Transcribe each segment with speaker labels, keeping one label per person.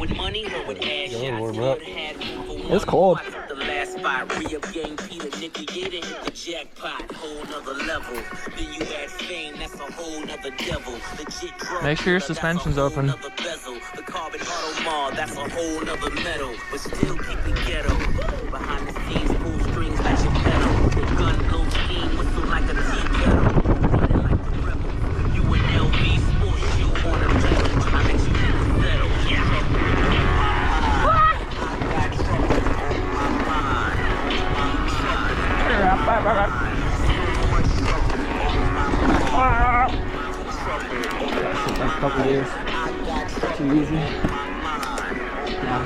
Speaker 1: with money or with ass shots.
Speaker 2: It's cold.
Speaker 1: The last spot, re-up game, Peter, Nicky didn't hit the jackpot, whole nother level. Then you add fame, that's a whole nother devil. Legit drug,
Speaker 2: Make sure your suspension's open.
Speaker 1: the carbon auto mall, that's a whole nother metal. But still keep it ghetto. Behind the scenes, pull strings like your pedal. The gun blow steam, whistle like a tea kettle. Running like the rebel. You an LV sports shoe on a pedal. I bet you never settle.
Speaker 2: A couple years. Too easy. Yeah.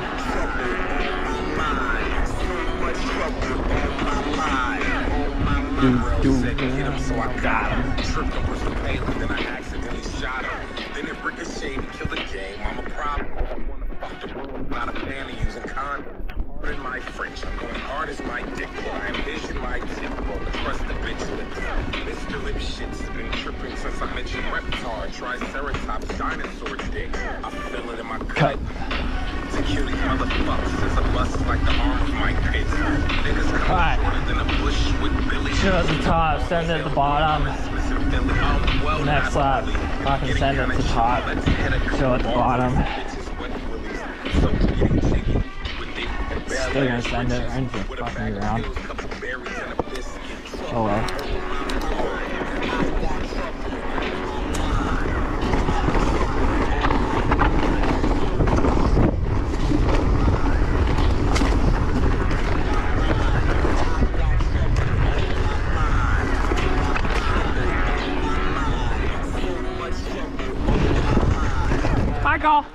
Speaker 3: So I got him. Tripped over some payload, then I accidentally shot him. Then it ricocheted and killed the game. I'm a problem. I wanna fuck the world. Not a fan of using condoms. In my French, I'm going hard as my dick. I envision my tip roll across the bitch lips. Mr. Lip shit's been tripping since I mentioned Reptar, Triceratops, dinosaur dick. I feel it in my cut. To kill these motherfuckers since a bust like the arm of my pits. Niggas come shorter than a bush with Billy.
Speaker 2: Show at the top, send it at the bottom. Next lap, I can send it to the top. Show at the bottom. Still gonna send it right into the fucking ground. Oh well. Michael!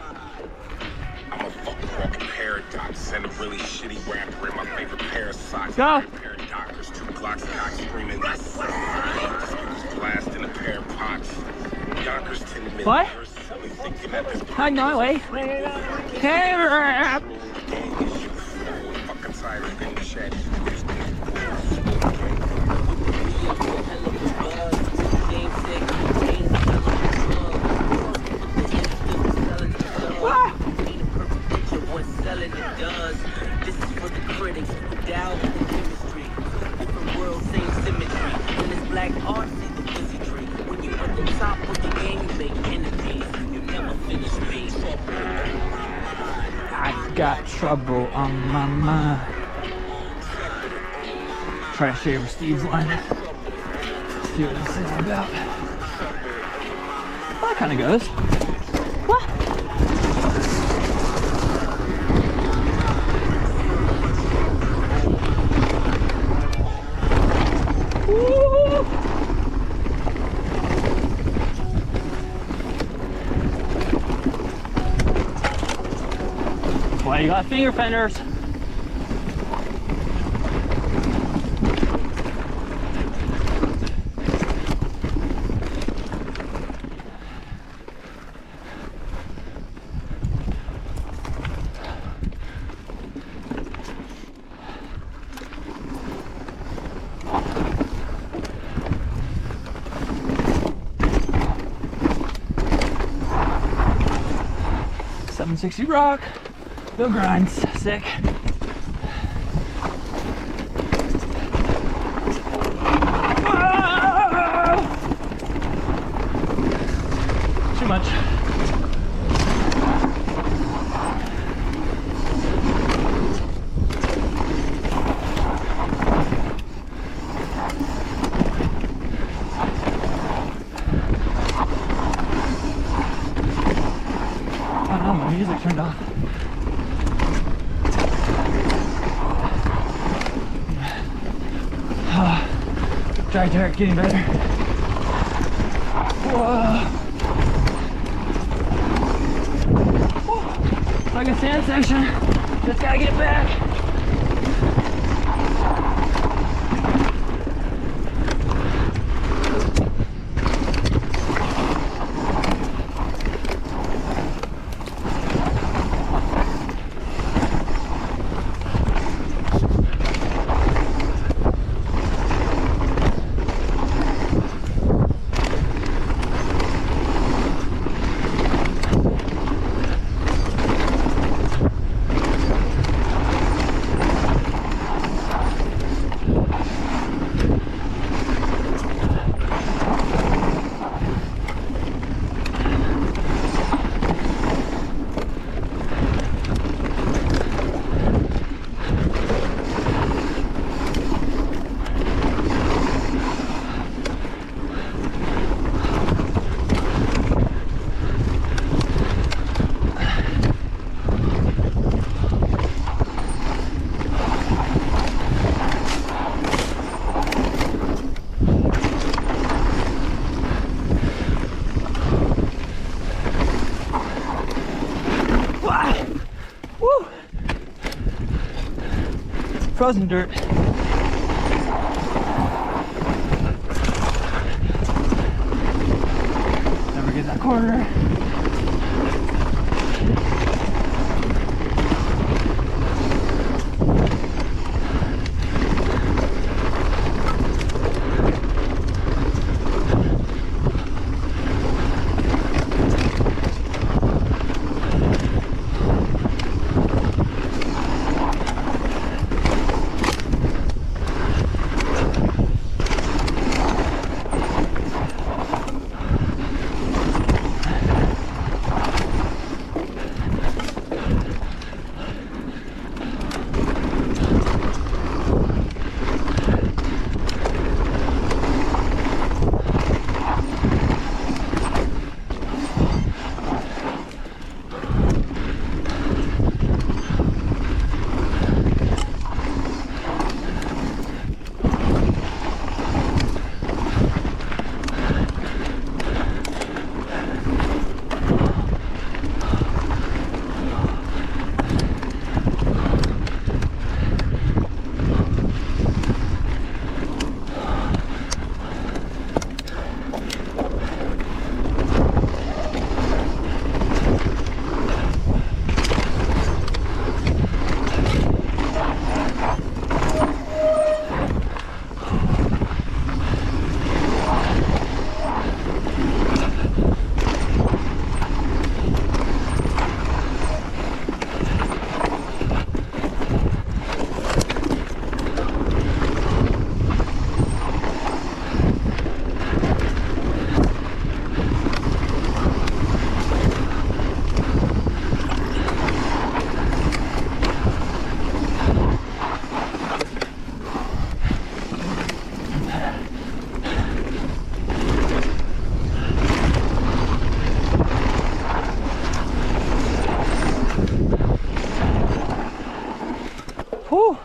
Speaker 3: I'm a fucking walking paradox and a really shitty rapper in my favorite pair of socks.
Speaker 2: Go!
Speaker 3: Pair of doctors, 2 Glocks, cock screaming. Blast in a pair of pots. Yonkers 10 minutes.
Speaker 2: What?
Speaker 3: Thinking that this
Speaker 2: Hi, no way. Hey, rap!
Speaker 3: fucking siren being shed.
Speaker 1: This is for the critics who doubt the chemistry. Different world, same symmetry. When it's black art, see the wizardry. When you at the top of the game, you make enemies. You never finish me.
Speaker 2: I got trouble on my mind. Try to shave Steve's line. See what this is about. Well, that kind of goes. What? Well, you got finger fenders. .760 rock, no grinds, sick. Too much. Oh no, my music turned off. Dry dirt, getting better. Whoa. Whoa. Like a sand section. Just gotta get back. Woo! Frozen dirt. Never get that corner. Whew.